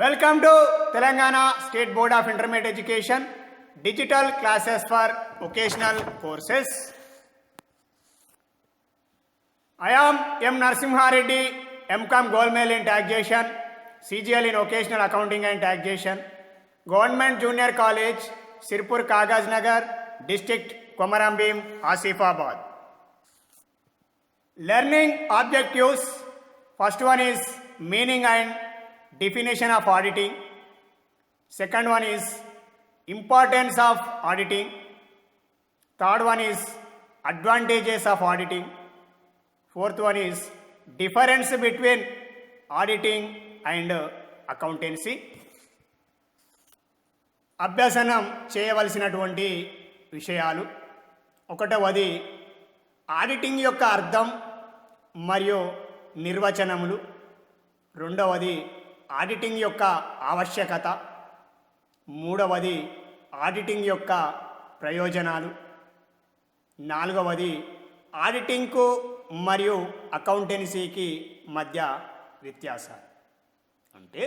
Welcome to Telangana State Board of Intermediate Education Digital Classes for Vocational Courses. I am M. Narsimha Reddy, MCom Gold Medal in Taxation, CGL in Vocational Accounting and Taxation, Government Junior College, Sirpur Kagaz Nagar, District Komarambim, Asifabad. Learning objectives. First one is meaning and definition of auditing. Second one is importance of auditing. Third one is advantages of auditing. Fourth one is difference between auditing and accountancy. అభ్యసనం చేయవలసినటువంటి విషయాలు. ఒకటవది auditing యొక్క అర్థం మరియు నిర్వచనములు. రెండవది auditing యొక్క ఆవశ్యకత. మూడవది ఆడిటింగ్ యొక్క ప్రయోజనాలు. నాలుగవది ఆడిటింగ్కు మరియు అకౌంటెన్సీకి మధ్య వ్యత్యాసాలు. అంటే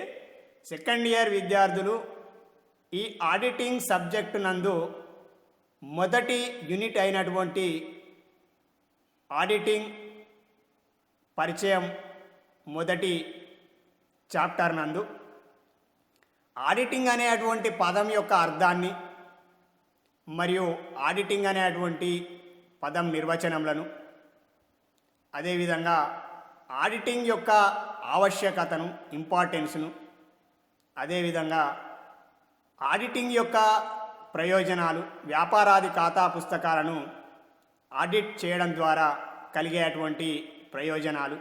సెకండ్ ఇయర్ విద్యార్థులు ఈ ఆడిటింగ్ సబ్జెక్టు నందు మొదటి యూనిట్ అయినటువంటి ఆడిటింగ్ పరిచయం మొదటి చాప్టర్ నందు ఆడిటింగ్ అనేటువంటి పదం యొక్క అర్థాన్ని మరియు ఆడిటింగ్ అనేటువంటి పదం నిర్వచనములను, అదేవిధంగా ఆడిటింగ్ యొక్క ఆవశ్యకతను, ఇంపార్టెన్స్ను, అదేవిధంగా ఆడిటింగ్ యొక్క ప్రయోజనాలు, వ్యాపారాది ఖాతా పుస్తకాలను ఆడిట్ చేయడం ద్వారా కలిగేటువంటి ప్రయోజనాలు,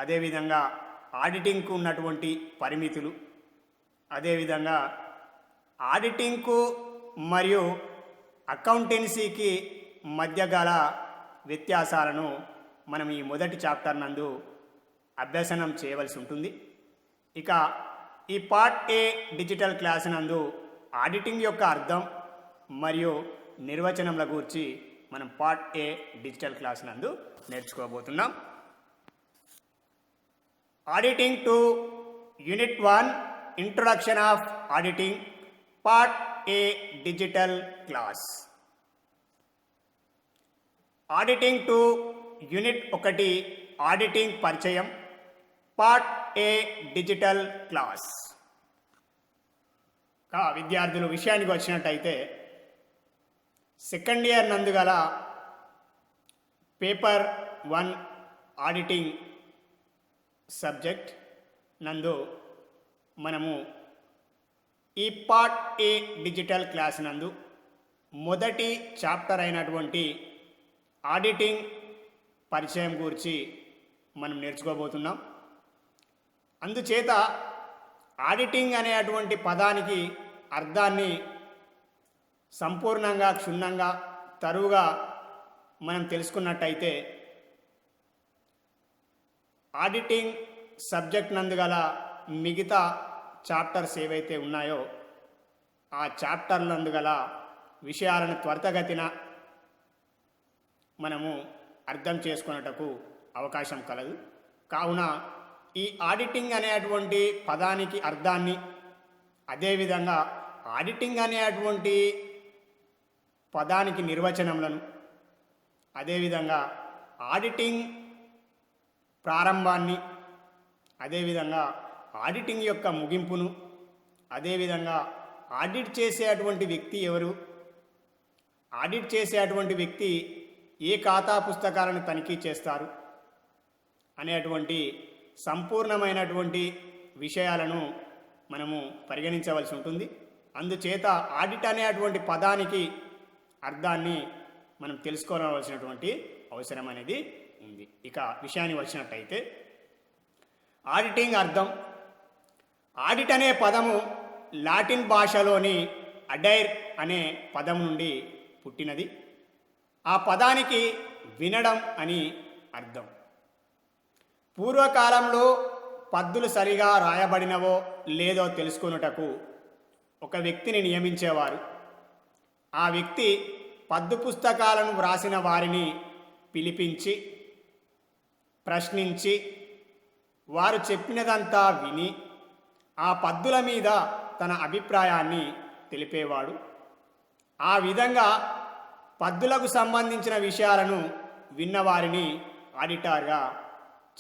అదేవిధంగా ఆడిటింగ్కు ఉన్నటువంటి పరిమితులు, అదేవిధంగా ఆడిటింగ్కు మరియు అకౌంటెన్సీకి మధ్య గల వ్యత్యాసాలను మనం ఈ మొదటి చాప్టర్ నందు అభ్యసనం చేయవలసి ఉంటుంది. ఇక ఈ పార్ట్ ఏ డిజిటల్ క్లాస్ నందు ఆడిటింగ్ యొక్క అర్థం మరియు నిర్వచనముల గురించి మనం పార్ట్ ఏ డిజిటల్ క్లాస్ నందు నేర్చుకోబోతున్నాం. Auditing two unit 1 introduction of auditing part A digital class. Auditing two unit 1 auditing పరిచయం పార్ట్ ఏ డిజిటల్ క్లాస్. విద్యార్థులు విషయానికి వచ్చినట్టయితే సెకండ్ ఇయర్ నందు గల పేపర్ 1 ఆడిటింగ్ సబ్జెక్ట్ నందు మనము ఈ పార్ట్ ఏ డిజిటల్ క్లాస్ నందు మొదటి చాప్టర్ అయినటువంటి ఆడిటింగ్ పరిచయం గురించి మనం నేర్చుకోబోతున్నాం. అందుచేత ఆడిటింగ్ అనేటువంటి పదానికి అర్థాన్ని సంపూర్ణంగా, క్షుణ్ణంగా, తరువుగా మనం తెలుసుకున్నట్టయితే ఆడిటింగ్ సబ్జెక్ట్ నందు గల మిగతా చాప్టర్స్ ఏవైతే ఉన్నాయో ఆ చాప్టర్ నందు గల విషయాలను త్వరితగతిన మనము అర్థం చేసుకున్నటకు అవకాశం కలదు. కావున ఈ ఆడిటింగ్ అనేటువంటి పదానికి అర్థాన్ని, అదేవిధంగా ఆడిటింగ్ అనేటువంటి పదానికి నిర్వచనములను, అదేవిధంగా ఆడిటింగ్ ప్రారంభాన్ని, అదేవిధంగా ఆడిటింగ్ యొక్క ముగింపును, అదేవిధంగా ఆడిట్ చేసేటువంటి వ్యక్తి ఎవరు, ఆడిట్ చేసేటువంటి వ్యక్తి ఏ ఖాతా పుస్తకాలను తనిఖీ చేస్తారు అనేటువంటి సంపూర్ణమైనటువంటి విషయాలను మనము పరిగణించవలసి ఉంటుంది. అందుచేత ఆడిట్ అనేటువంటి పదానికి అర్థాన్ని మనం తెలుసుకోవాల్సినటువంటి అవసరం అనేది ఉంది. ఇక విషయానికి వచ్చినట్టయితే ఆడిటింగ్ అర్థం. ఆడిట్ అనే పదము లాటిన్ భాషలోని అడైర్ అనే పదం నుండి పుట్టినది. ఆ పదానికి వినడం అని అర్థం. పూర్వకాలంలో పద్దులు సరిగా రాయబడినవో లేదో తెలుసుకొనుటకు ఒక వ్యక్తిని నియమించేవారు. ఆ వ్యక్తి పద్దు పుస్తకాలను వ్రాసిన వారిని పిలిపించి ప్రశ్నించి వారు చెప్పినదంతా విని ఆ పద్దుల మీద తన అభిప్రాయాన్ని తెలిపేవాడు. ఆ విధంగా పద్దులకు సంబంధించిన విషయాలను విన్నవారిని ఆడిటర్గా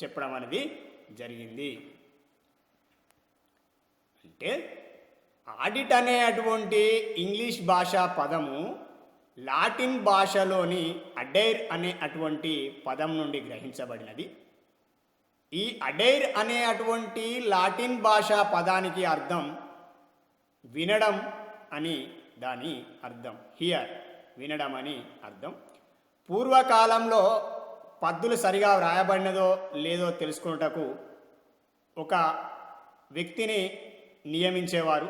చెప్పడం అనేది జరిగింది. అంటే ఆడిట్ అనేటువంటి ఇంగ్లీష్ భాషా పదము లాటిన్ భాషలోని అడైర్ అనే అటువంటి పదం నుండి గ్రహించబడినది. ఈ అడైర్ అనే అటువంటి లాటిన్ భాషా పదానికి అర్థం వినడం అని దాని అర్థం. హియర్, వినడం అని అర్థం. పూర్వకాలంలో పద్దులు సరిగా వ్రాయబడినదో లేదో తెలుసుకున్నటకు ఒక వ్యక్తిని నియమించేవారు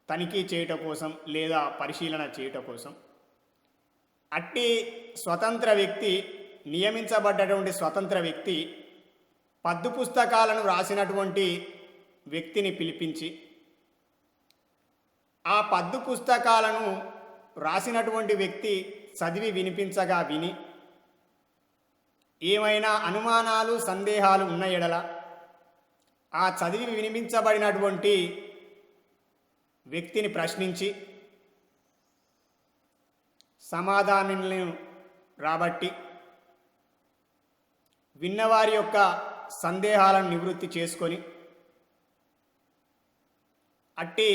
తనిఖీ చేయటం కోసం లేదా పరిశీలన చేయటం కోసం. అట్టి స్వతంత్ర వ్యక్తి, నియమించబడ్డటువంటి స్వతంత్ర వ్యక్తి పద్దు పుస్తకాలను వ్రాసినటువంటి వ్యక్తిని పిలిపించి ఆ పద్దు పుస్తకాలను వ్రాసినటువంటి వ్యక్తి చదివి వినిపించగా విని ఏమైనా అనుమానాలు, సందేహాలు ఉన్న ఎడల ఆ చదివి వినిపించబడినటువంటి వ్యక్తిని ప్రశ్నించి సమాధానాలను రాబట్టి విన్నవారి యొక్క సందేహాలను నివృత్తి చేసుకొని అట్టి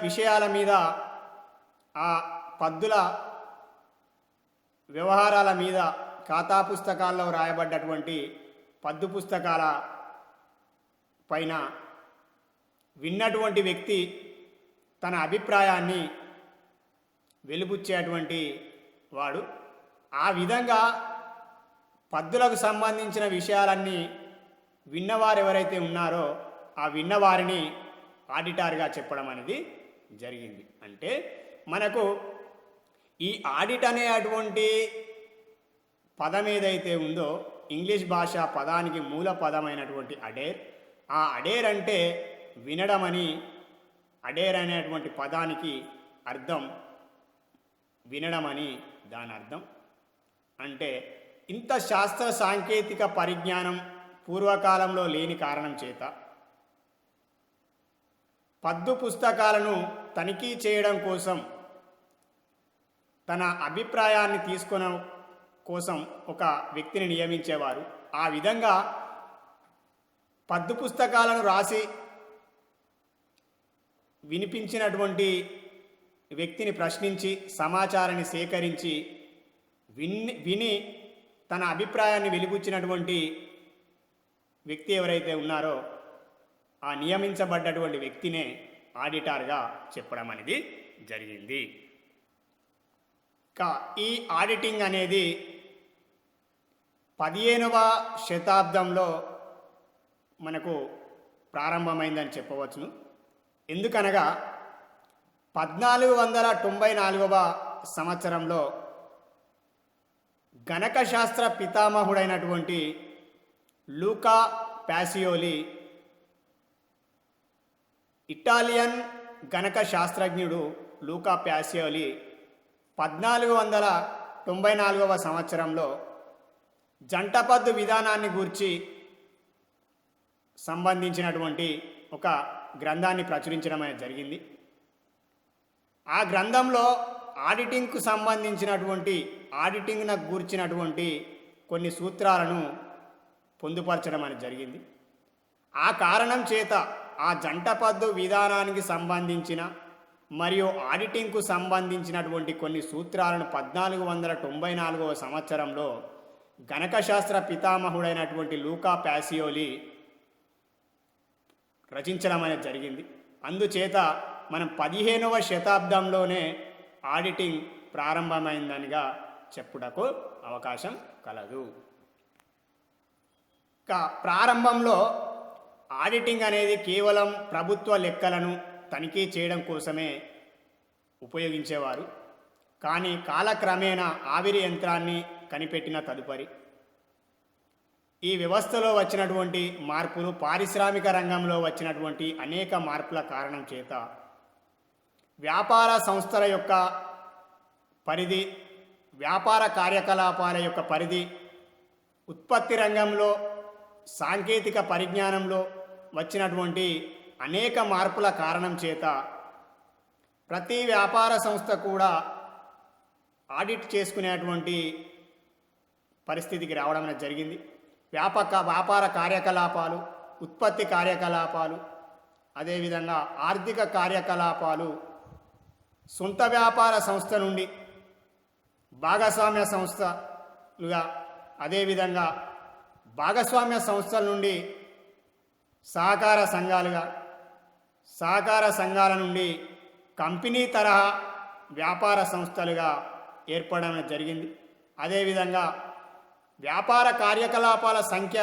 విషయాల మీద, ఆ పద్దుల వ్యవహారాల మీద ఖాతా పుస్తకాల్లో రాయబడ్డటువంటి పద్దు పుస్తకాల పైన విన్నటువంటి వ్యక్తి తన అభిప్రాయాన్ని వెలుబుచ్చేటువంటి వాడు. ఆ విధంగా పద్దులకు సంబంధించిన విషయాలన్నీ విన్నవారు ఎవరైతే ఉన్నారో ఆ విన్నవారిని ఆడిటర్గా చెప్పడం అనేది జరిగింది. అంటే మనకు ఈ ఆడిట్ అనే అటువంటి పదం ఏదైతే ఉందో ఇంగ్లీష్ భాష పదానికి మూల పదమైనటువంటి అడేర్, ఆ అడేర్ అంటే వినడమని. అడేర్ అనేటువంటి పదానికి అర్థం వినడమని దాని అర్థం. అంటే ఇంత శాస్త్ర సాంకేతిక పరిజ్ఞానం పూర్వకాలంలో లేని కారణం చేత పద్దు పుస్తకాలను తనిఖీ చేయడం కోసం, తన అభిప్రాయాన్ని తీసుకునే కోసం ఒక వ్యక్తిని నియమించేవారు. ఆ విధంగా పద్దు పుస్తకాలను రాసి వినిపించినటువంటి వ్యక్తిని ప్రశ్నించి సమాచారాన్ని సేకరించి విని తన అభిప్రాయాన్ని వెలిబుచ్చినటువంటి వ్యక్తి ఎవరైతే ఉన్నారో ఆ నియమించబడ్డటువంటి వ్యక్తినే ఆడిటర్గా చెప్పడం అనేది జరిగింది. ఈ ఆడిటింగ్ అనేది 15వ శతాబ్దంలో మనకు ప్రారంభమైందని చెప్పవచ్చును. ఎందుకనగా 1494వ సంవత్సరంలో గణక శాస్త్ర పితామహుడైనటువంటి లూకా పాసియోలి, ఇటాలియన్ గణక శాస్త్రజ్ఞుడు లూకా పాసియోలి 1494వ సంవత్సరంలో జంటపద్దు విధానాన్ని గూర్చి సంబంధించినటువంటి ఒక గ్రంథాన్ని ప్రచురించడం అనేది జరిగింది. ఆ గ్రంథంలో ఆడిటింగ్కు సంబంధించినటువంటి, ఆడిటింగ్ను గూర్చినటువంటి కొన్ని సూత్రాలను పొందుపరచడం అనేది జరిగింది. ఆ కారణం చేత ఆ జంటపద్దు విధానానికి సంబంధించిన మరియు ఆడిటింగ్కు సంబంధించినటువంటి కొన్ని సూత్రాలను 1494వ సంవత్సరంలో గణకశాస్త్ర పితామహుడైనటువంటి లూకా పాసియోలి రచించడం అనేది జరిగింది. అందుచేత మనం 15వ శతాబ్దంలోనే ఆడిటింగ్ ప్రారంభమైందనిగా చెప్పుటకు అవకాశం కలదు. ప్రారంభంలో ఆడిటింగ్ అనేది కేవలం ప్రభుత్వ లెక్కలను తనిఖీ చేయడం కోసమే ఉపయోగించేవారు. కానీ కాలక్రమేణా ఆవిరి యంత్రాన్ని కనిపెట్టిన తదుపరి ఈ వ్యవస్థలో వచ్చినటువంటి మార్పులు, పారిశ్రామిక రంగంలో వచ్చినటువంటి అనేక మార్పుల కారణం చేత వ్యాపార సంస్థల యొక్క పరిధి, వ్యాపార కార్యకలాపాల యొక్క పరిధి, ఉత్పత్తి రంగంలో, సాంకేతిక పరిజ్ఞానంలో వచ్చినటువంటి అనేక మార్పుల కారణం చేత ప్రతి వ్యాపార సంస్థ కూడా ఆడిట్ చేసుకునేటువంటి పరిస్థితికి రావడం అనేది జరిగింది. వ్యాపార కార్యకలాపాలు, ఉత్పత్తి కార్యకలాపాలు, అదేవిధంగా ఆర్థిక కార్యకలాపాలు సొంత వ్యాపార సంస్థ నుండి భాగస్వామ్య సంస్థలుగా, అదేవిధంగా భాగస్వామ్య సంస్థల నుండి సహకార సంఘాలుగా, సహకార సంఘాల నుండి కంపెనీ తరహా వ్యాపార సంస్థలుగా ఏర్పడడం జరిగింది. అదేవిధంగా వ్యాపార కార్యకలాపాల సంఖ్య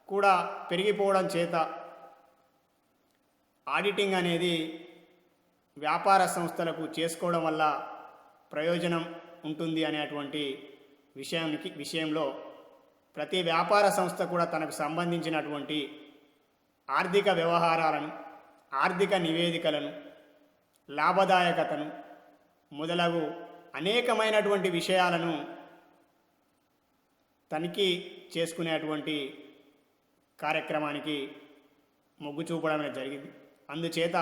కూడా పెరిగిపోవడం చేత ఆడిటింగ్ అనేది వ్యాపార సంస్థలకు చేసుకోవడం వల్ల ప్రయోజనం ఉంటుంది అనేటువంటి విషయంలో ప్రతి వ్యాపార సంస్థ కూడా తనకు సంబంధించినటువంటి ఆర్థిక వ్యవహారాలను, ఆర్థిక నివేదికలను, లాభదాయకతను మొదలగు అనేకమైనటువంటి విషయాలను తనిఖీ చేసుకునేటువంటి కార్యక్రమానికి మొగ్గు చూపడం జరిగింది. అందుచేత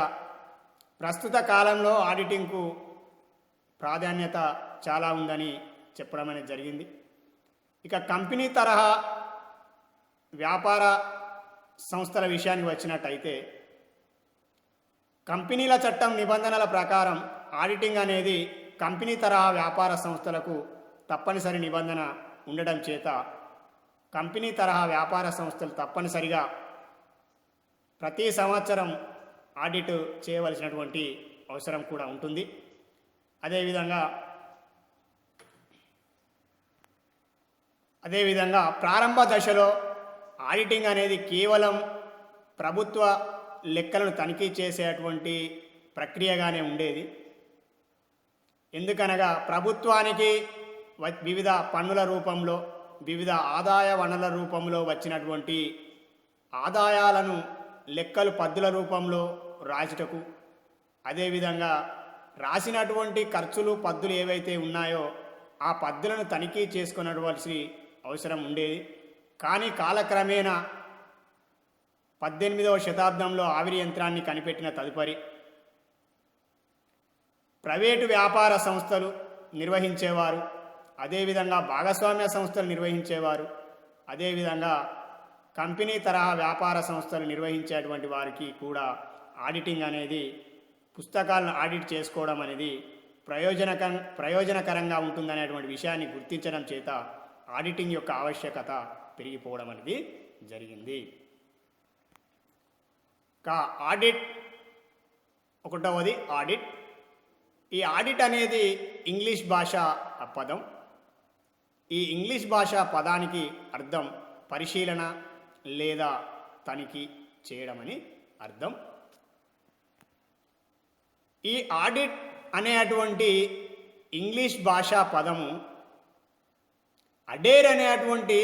ప్రస్తుత కాలంలో ఆడిటింగ్కు ప్రాధాన్యత చాలా ఉందని చెప్పడం అనేది జరిగింది. ఇక కంపెనీ తరహా వ్యాపార సంస్థల విషయానికి వచ్చినట్టయితే కంపెనీల చట్టం నిబంధనల ప్రకారం ఆడిటింగ్ అనేది కంపెనీ తరహా వ్యాపార సంస్థలకు తప్పనిసరి నిబంధన ఉండడం చేత కంపెనీ తరహా వ్యాపార సంస్థలు తప్పనిసరిగా ప్రతి సంవత్సరం ఆడిట్ చేయవలసినటువంటి అవసరం కూడా ఉంటుంది. అదేవిధంగా ప్రారంభ దశలో ఆడిటింగ్ అనేది కేవలం ప్రభుత్వ లెక్కలను తనిఖీ చేసేటువంటి ప్రక్రియగానే ఉండేది. ఎందుకనగా ప్రభుత్వానికి వివిధ పన్నుల రూపంలో, వివిధ ఆదాయ వనరుల రూపంలో వచ్చినటువంటి ఆదాయాలను లెక్కలు పద్దుల రూపంలో రాసుటకు, అదేవిధంగా రాసినటువంటి ఖర్చులు పద్దులు ఏవైతే ఉన్నాయో ఆ పద్దులను తనిఖీ చేసుకునవలసి అవసరం ఉండేది. కానీ కాలక్రమేణా 18వ శతాబ్దంలో ఆవిరి యంత్రాన్ని కనిపెట్టిన తదుపరి ప్రైవేటు వ్యాపార సంస్థలు నిర్వహించేవారు, అదేవిధంగా భాగస్వామ్య సంస్థలు నిర్వహించేవారు, అదేవిధంగా కంపెనీ తరహా వ్యాపార సంస్థలు నిర్వహించేటువంటి వారికి కూడా ఆడిటింగ్ అనేది, పుస్తకాలను ఆడిట్ చేసుకోవడం అనేది ప్రయోజనకరంగా ఉంటుందనేటువంటి విషయాన్ని గుర్తించడం చేత ఆడిటింగ్ యొక్క ఆవశ్యకత పెరిగిపోవడం అనేది జరిగింది. ఆడిట్, ఒకటవది ఆడిట్. ఈ ఆడిట్ అనేది ఇంగ్లీష్ భాష పదం. ఈ ఇంగ్లీష్ భాష పదానికి అర్థం పరిశీలన లేదా తనిఖీ చేయడం అని అర్థం. ఈ ఆడిట్ అనేటువంటి ఇంగ్లీష్ భాషా పదము అడేర్ అనేటువంటి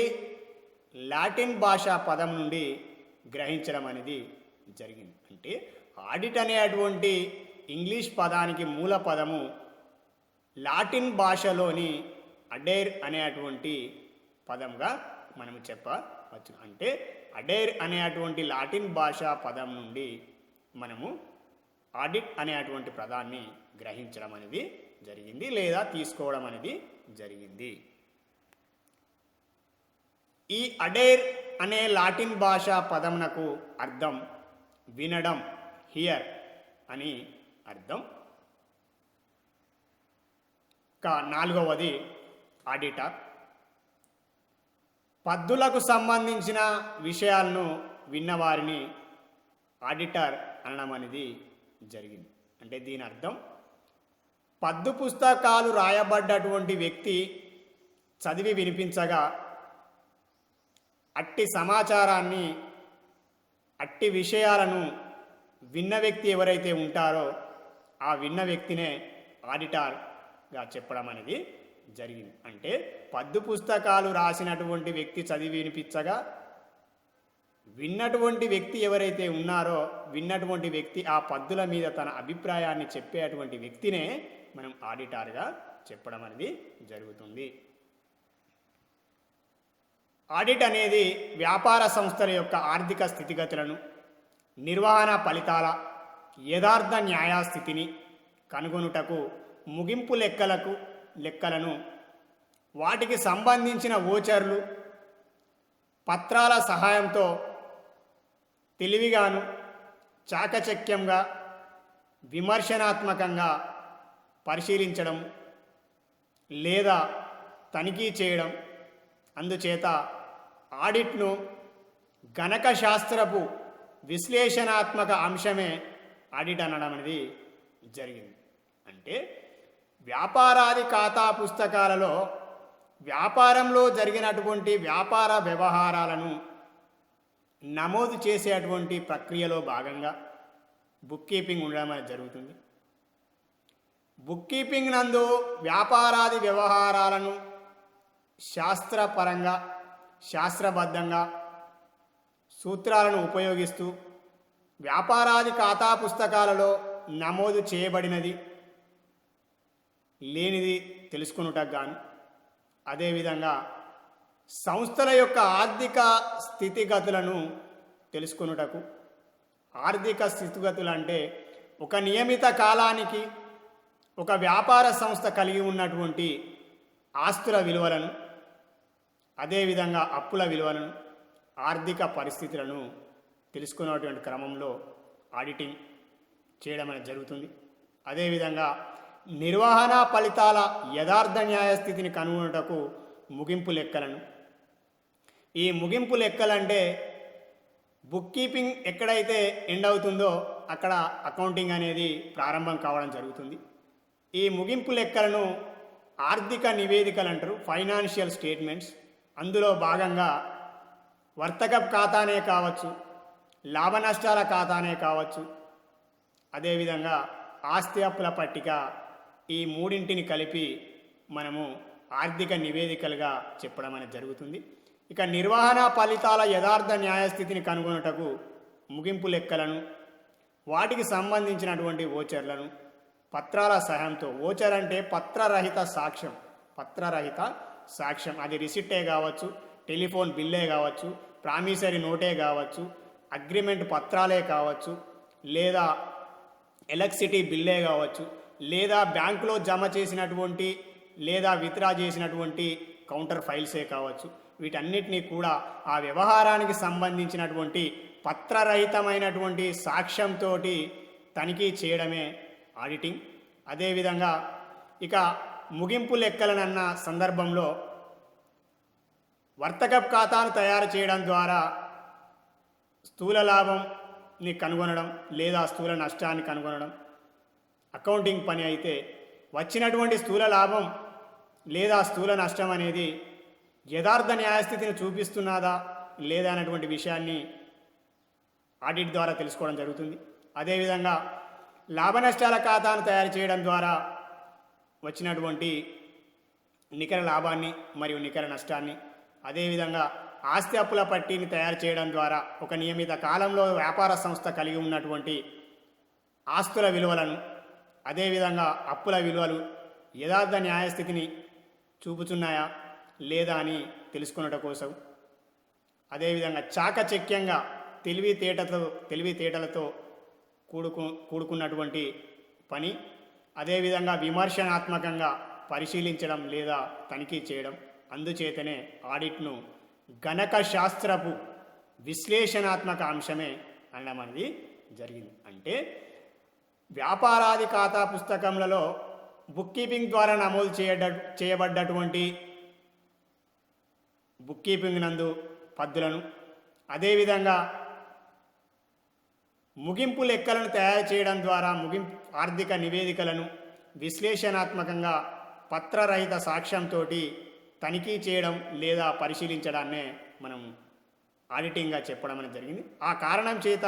లాటిన్ భాషా పదం నుండి గ్రహించడం అనేది జరిగింది. అంటే ఆడిట్ అనేటువంటి ఇంగ్లీష్ పదానికి మూల పదము లాటిన్ భాషలోని అడేర్ అనేటువంటి పదంగా మనము చెప్పవచ్చు. అంటే అడేర్ అనేటువంటి లాటిన్ భాషా పదం నుండి మనము ఆడిట్ అనేటువంటి పదాన్ని గ్రహించడం అనేది జరిగింది లేదా తీసుకోవడం అనేది జరిగింది. ఈ అడేర్ అనే లాటిన్ భాషా పదమునకు అర్థం వినడం, హియర్ అని అర్థం. నాలుగవది ఆడిటర్. పద్దులకు సంబంధించిన విషయాలను విన్నవారిని ఆడిటర్ అనడం అనేది జరిగింది. అంటే దీని అర్థం పద్దు పుస్తకాలు రాయబడ్డటువంటి వ్యక్తి చదివి వినిపించగా అట్టి సమాచారాన్ని, అట్టి విషయాలను విన్న వ్యక్తి ఎవరైతే ఉంటారో ఆ విన్న వ్యక్తినే ఆడిటర్గా చెప్పడం అనేది జరిగింది. అంటే పద్దు పుస్తకాలు రాసినటువంటి వ్యక్తి చదివి వినిపించగా విన్నటువంటి వ్యక్తి ఎవరైతే ఉన్నారో, విన్నటువంటి వ్యక్తి ఆ పద్దుల మీద తన అభిప్రాయాన్ని చెప్పేటువంటి వ్యక్తినే మనం ఆడిటర్గా చెప్పడం అనేది జరుగుతుంది. ఆడిట్ అనేది వ్యాపార సంస్థల యొక్క ఆర్థిక స్థితిగతులను, నిర్వహణ ఫలితాల యథార్థ న్యాయస్థితిని కనుగొనుటకు ముగింపు లెక్కలను వాటికి సంబంధించిన ఓచర్లు పత్రాల సహాయంతో తెలివిగాను చాకచక్యంగా విమర్శనాత్మకంగా పరిశీలించడం లేదా తనిఖీ చేయడం. అందుచేత ఆడిట్ను గణక శాస్త్రపు విశ్లేషణాత్మక అంశమే ఆడిట్ అనడం అనేది జరిగింది. అంటే వ్యాపారాది ఖాతా పుస్తకాలలో వ్యాపారంలో జరిగినటువంటి వ్యాపార వ్యవహారాలను నమోదు చేసేటువంటి ప్రక్రియలో భాగంగా బుక్ కీపింగ్ ఉండడం అనేది జరుగుతుంది. బుక్ కీపింగ్ నందు వ్యాపారాది వ్యవహారాలను శాస్త్రపరంగా శాస్త్రబద్ధంగా సూత్రాలను ఉపయోగిస్తూ వ్యాపారాది ఖాతా పుస్తకాలలో నమోదు చేయబడినది లేనిది తెలుసుకొనుటకు గాను, అదేవిధంగా సంస్థల యొక్క ఆర్థిక స్థితిగతులను తెలుసుకొనుటకు. ఆర్థిక స్థితిగతులు అంటే ఒక నియమిత కాలానికి ఒక వ్యాపార సంస్థ కలిగి ఉన్నటువంటి ఆస్తుల విలువలను, అదేవిధంగా అప్పుల విలువలను, ఆర్థిక పరిస్థితులను తెలుసుకున్నటువంటి క్రమంలో ఆడిటింగ్ చేయడం అనేది జరుగుతుంది. అదేవిధంగా నిర్వహణ ఫలితాల యథార్థ న్యాయస్థితిని కనుగొనుటకు ముగింపు లెక్కలను. ఈ ముగింపు లెక్కలంటే బుక్ కీపింగ్ ఎక్కడైతే ఎండ్ అవుతుందో అక్కడ అకౌంటింగ్ అనేది ప్రారంభం కావడం జరుగుతుంది. ఈ ముగింపు లెక్కలను ఆర్థిక నివేదికలు అంటారు, ఫైనాన్షియల్ స్టేట్మెంట్స్. అందులో భాగంగా వర్తకపు ఖాతానే కావచ్చు, లాభ నష్టాల ఖాతానే కావచ్చు, అదేవిధంగా ఆస్తి అప్పుల పట్టిక, ఈ మూడింటిని కలిపి మనము ఆర్థిక నివేదికలుగా చెప్పడం అనేది జరుగుతుంది. ఇక నిర్వహణ ఫలితాల యథార్థ న్యాయస్థితిని కనుగొనుటకు ముగింపు లెక్కలను, వాటికి సంబంధించినటువంటి ఓచర్లను పత్రాల సహాయంతో. ఓచర్ అంటే పత్రరహిత సాక్ష్యం. అది రిసిట్టే కావచ్చు, టెలిఫోన్ బిల్లే కావచ్చు, ప్రామిసరీ నోటే కావచ్చు, అగ్రిమెంట్ పత్రాలే కావచ్చు, లేదా ఎలక్ట్రిసిటీ బిల్లే కావచ్చు, లేదా బ్యాంకులో జమ చేసినటువంటి లేదా విత్డ్రా చేసినటువంటి కౌంటర్ ఫైల్సే కావచ్చు. వీటన్నిటినీ కూడా ఆ వ్యవహారానికి సంబంధించినటువంటి పత్రరహితమైనటువంటి సాక్ష్యంతో తనిఖీ చేయడమే ఆడిటింగ్. అదేవిధంగా ఇక ముగింపు లెక్కలనన్న సందర్భంలో వర్తకపు ఖాతాను తయారు చేయడం ద్వారా స్థూల లాభంని కనుగొనడం లేదా స్థూల నష్టాన్ని కనుగొనడం అకౌంటింగ్ పని అయితే, వచ్చినటువంటి స్థూల లాభం లేదా స్థూల నష్టం అనేది యథార్థ న్యాయస్థితిని చూపిస్తున్నదా లేదా అనేటువంటి విషయాన్ని ఆడిట్ ద్వారా తెలుసుకోవడం జరుగుతుంది. అదేవిధంగా లాభ నష్టాల ఖాతాను తయారు చేయడం ద్వారా వచ్చినటువంటి నికర లాభాన్ని మరియు నికర నష్టాన్ని, అదేవిధంగా ఆస్తి అప్పుల పట్టీని తయారు చేయడం ద్వారా ఒక నియమిత కాలంలో వ్యాపార సంస్థ కలిగి ఉన్నటువంటి ఆస్తుల విలువలను, అదేవిధంగా అప్పుల విలువలు యథార్థ న్యాయస్థితిని చూపుతున్నాయా లేదా అని తెలుసుకున్నట కోసం, అదేవిధంగా చాకచక్యంగా తెలివితేటలతో కూడుకున్నటువంటి పని, అదేవిధంగా విమర్శనాత్మకంగా పరిశీలించడం లేదా తనిఖీ చేయడం. అందుచేతనే ఆడిట్ను గణక శాస్త్రపు విశ్లేషణాత్మక అంశమే అనడం అనేది జరిగింది. అంటే వ్యాపారాది ఖాతా పుస్తకములలో బుక్ కీపింగ్ ద్వారా నమోదు చేయబడ్డటువంటి బుక్ కీపింగ్ నందు పద్ధతులను, అదేవిధంగా ముగింపు లెక్కలను తయారు చేయడం ద్వారా ముగింపు ఆర్థిక నివేదికలను విశ్లేషణాత్మకంగా పత్రరహిత సాక్ష్యంతో తనిఖీ చేయడం లేదా పరిశీలించడాన్నే మనం ఆడిటింగ్గా చెప్పడం అనేది జరిగింది. ఆ కారణం చేత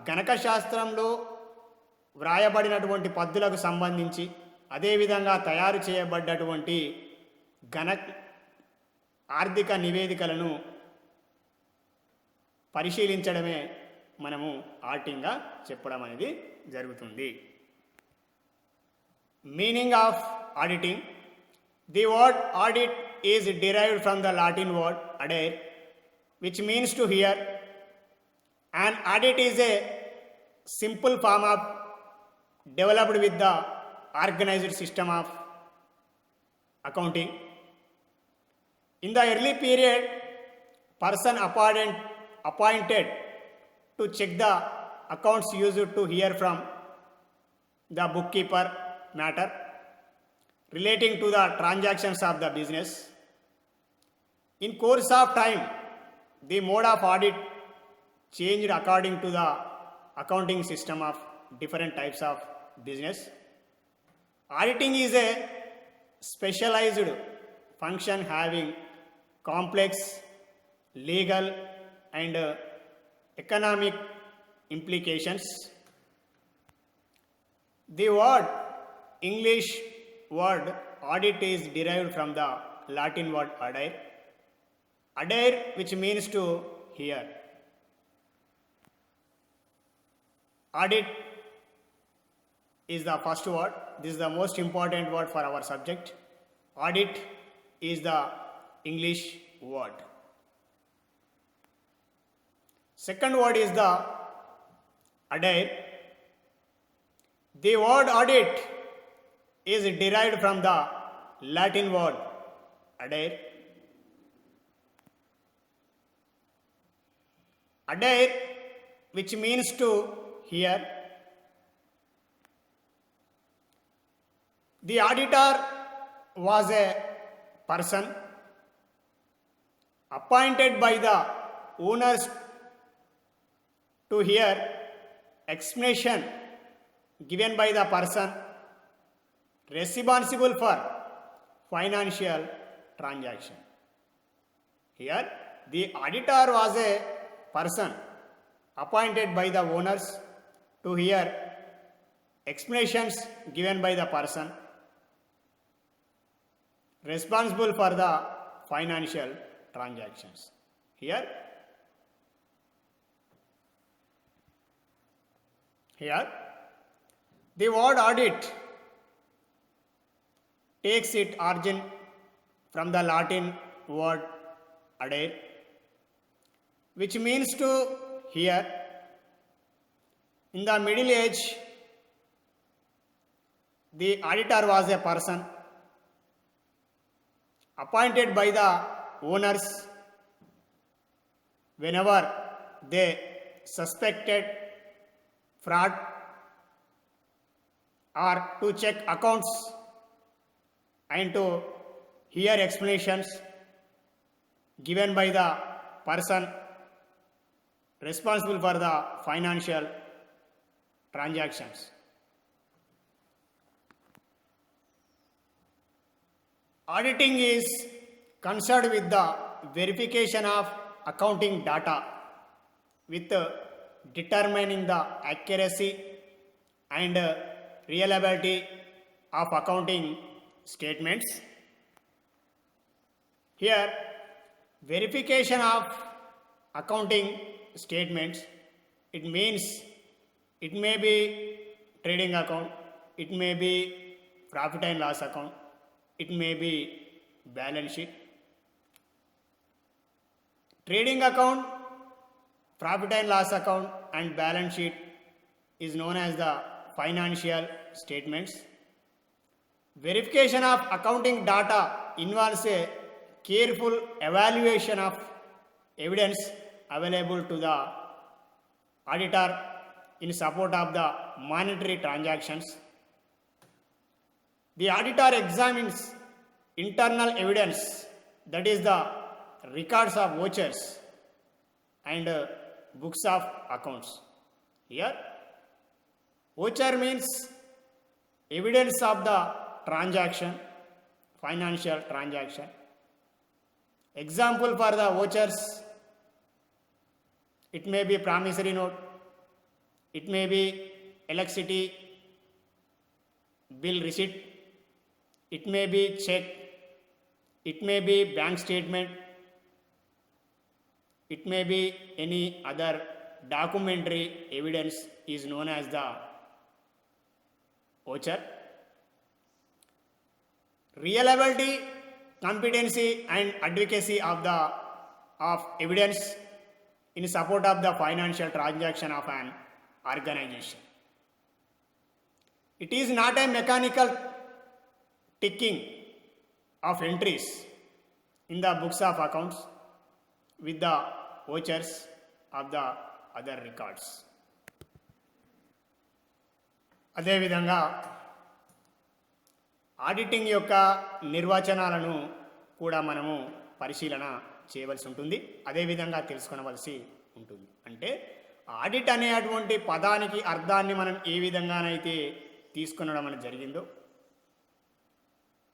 గణక శాస్త్రంలో వ్రాయబడినటువంటి పద్ధతులకు సంబంధించి, అదేవిధంగా తయారు చేయబడ్డటువంటి ఆర్థిక నివేదికలను పరిశీలించడమే మనము ఆడిటింగ్గా చెప్పడం అనేది జరుగుతుంది. Meaning of auditing. The word audit is derived from the Latin word adire, which means to hear. An audit is a simple form of developed with the organized system of accounting. In the early period, person appointed to check the accounts used to hear from the bookkeeper matter relating to the transactions of the business. In course of time, the mode of audit changed according to the accounting system of different types of business. Auditing is a specialized function having complex legal and economic implications. The English word audit is derived from the Latin word adire. Adire, which means to hear. Audit is the first word. This is the most important word for our subject. Audit is the English word. Second word is the adire. The word audit is derived from the Latin word adire. Adire, which means to hear. The auditor was a person appointed by the owners to hear explanation given by the person responsible for financial transaction. Here, the auditor was a person appointed by the owners to hear explanations given by the person responsible for the financial transactions. Here, the word audit takes its origin from the Latin word adire, which means to hear. In the Middle Age, the auditor was a person appointed by the owners whenever they suspected fraud or to check accounts and to hear explanations given by the person responsible for the financial transactions. Auditing is concerned with the verification of accounting data with determining the accuracy and reliability of accounting statements. Here, verification of accounting statements, it means it may be trading account, it may be profit and loss account, it may be balance sheet. Trading account, profit and loss account and balance sheet is known as the financial statements. Verification of accounting data involves a careful evaluation of evidence available to the auditor in support of the monetary transactions. The auditor examines internal evidence, that is the records of vouchers and books of accounts. Here, voucher means evidence of the transaction, financial transaction. Example for the vouchers, it may be promissory note, it may be electricity bill receipt, it may be check, it may be bank statement, it may be any other documentary evidence is known as the voucher. Reliability, competency and advocacy of evidence in support of the financial transaction of an organization. It is not a mechanical ticking of entries in the books of accounts with the vouchers of the other records. అదేవిధంగా auditing యొక్క నిర్వచనాలను కూడా మనము పరిశీలన చేయవలసి ఉంటుంది, అదేవిధంగా తెలుసుకొనవలసి ఉంటుంది. అంటే ఆడిట్ అనేటువంటి పదానికి అర్థాన్ని మనం ఏ విధంగానైతే తీసుకొనడం అనేది జరిగిందో,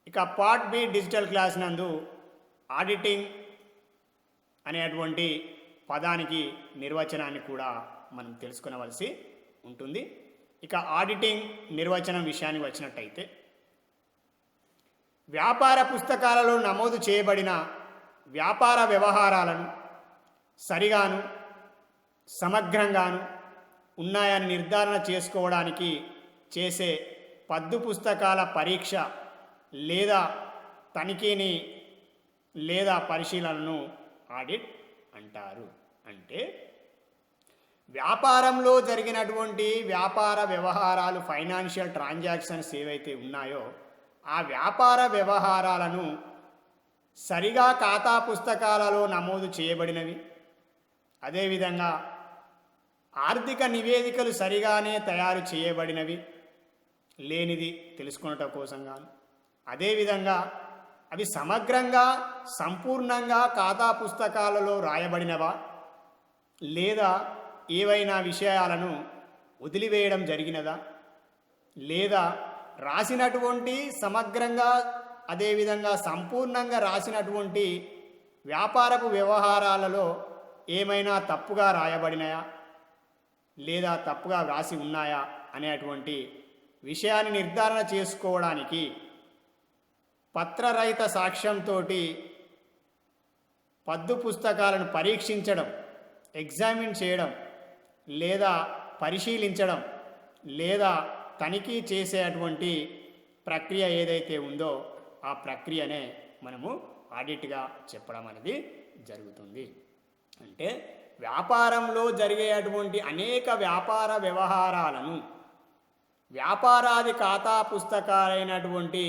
ఇక పార్ట్ బి డిజిటల్ క్లాస్ నందు ఆడిటింగ్ అనేటువంటి పదానికి నిర్వచనాన్ని కూడా మనం తెలుసుకొనవలసి ఉంటుంది. ఇక ఆడిటింగ్ నిర్వచనం విషయానికి వచ్చినట్టయితే, వ్యాపార పుస్తకాలలో నమోదు చేయబడిన వ్యాపార వ్యవహారాలను సరిగాను సమగ్రంగాను ఉన్నాయని నిర్ధారణ చేసుకోవడానికి చేసే పద్దు పుస్తకాల పరీక్ష లేదా తనిఖీని లేదా పరిశీలనను ఆడిట్ అంటారు. అంటే వ్యాపారంలో జరిగినటువంటి వ్యాపార వ్యవహారాలు, ఫైనాన్షియల్ ట్రాన్సాక్షన్స్ ఏవైతే ఉన్నాయో ఆ వ్యాపార వ్యవహారాలను సరిగా ఖాతా పుస్తకాలలో నమోదు చేయబడినవి, అదేవిధంగా ఆర్థిక నివేదికలు సరిగానే తయారు చేయబడినవి లేనిది తెలుసుకొనటం కోసం గాను, అదేవిధంగా అవి సమగ్రంగా సంపూర్ణంగా ఖాతా పుస్తకాలలో రాయబడినవా లేదా ఏవైనా విషయాలను వదిలివేయడం జరిగినదా, లేదా రాసినటువంటి సమగ్రంగా అదేవిధంగా సంపూర్ణంగా రాసినటువంటి వ్యాపారపు వ్యవహారాలలో ఏమైనా తప్పుగా రాయబడినాయా లేదా తప్పుగా వ్రాసి ఉన్నాయా అనేటువంటి విషయాన్ని నిర్ధారణ చేసుకోవడానికి పత్రరహిత సాక్ష్యంతో పద్దు పుస్తకాలను పరీక్షించడం, ఎగ్జామిన్ చేయడం లేదా పరిశీలించడం లేదా తనిఖీ చేసేటువంటి ప్రక్రియ ఏదైతే ఉందో ఆ ప్రక్రియనే మనము ఆడిట్గా చెప్పడం అనేది జరుగుతుంది. అంటే వ్యాపారంలో జరిగేటువంటి అనేక వ్యాపార వ్యవహారాలను వ్యాపారాది ఖాతా పుస్తకాలైనటువంటి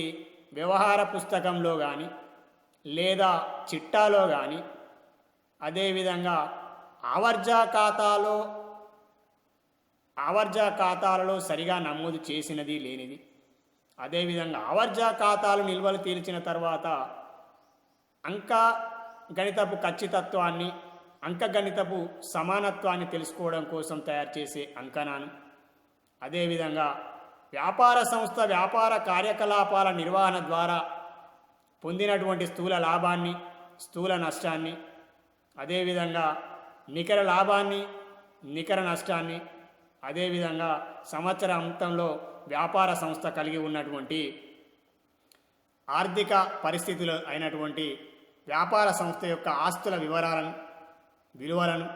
వ్యవహార పుస్తకంలో కానీ లేదా చిట్టాలో కానీ, అదేవిధంగా ఆవర్జా ఖాతాలలో సరిగా నమోదు చేసినది లేనిది, అదేవిధంగా ఆవర్జా ఖాతాలు నిల్వలు తీర్చిన తర్వాత అంక గణితపు ఖచ్చితత్వాన్ని, అంకగణితపు సమానత్వాన్ని తెలుసుకోవడం కోసం తయారు చేసే అంకణాను, అదేవిధంగా వ్యాపార సంస్థ వ్యాపార కార్యకలాపాల నిర్వహణ ద్వారా పొందినటువంటి స్థూల లాభాన్ని, స్థూల నష్టాన్ని, అదేవిధంగా నికర లాభాన్ని, నికర నష్టాన్ని, అదేవిధంగా సంవత్సర అంతంలో వ్యాపార సంస్థ కలిగి ఉన్నటువంటి ఆర్థిక పరిస్థితులు అయినటువంటి వ్యాపార సంస్థ యొక్క ఆస్తుల విలువలను,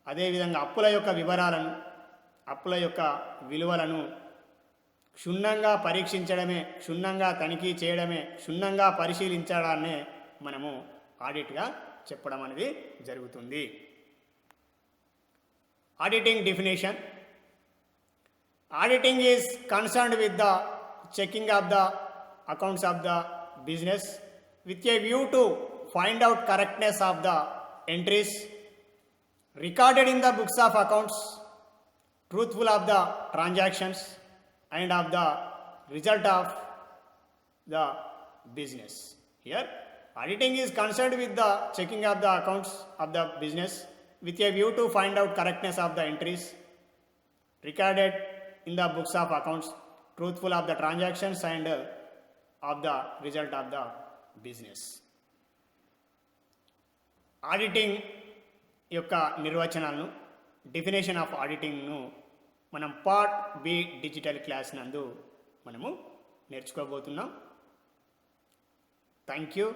అదేవిధంగా అప్పుల యొక్క వివరాలను, అప్పుల యొక్క విలువలను క్షుణ్ణంగా పరీక్షించడమే, క్షుణ్ణంగా తనిఖీ చేయడమే, క్షుణ్ణంగా పరిశీలించడాన్నే మనము ఆడిట్గా చెప్పడం అనేది జరుగుతుంది. Auditing definition. Auditing is concerned with the checking of the accounts of the business with a view to find out correctness of the entries recorded in the books of accounts, truthful of the transactions and of the result of the business. Here, auditing is concerned with the checking of the accounts of the business with a view to find out correctness of the entries recorded in the books of accounts, truthful of the transactions and of the result of the business. Auditing యొక్క నిర్వచనాలను, definition of ఆడిటింగ్ను మనం part B digital class నందు మనము నేర్చుకోబోతున్నాం. Thank you.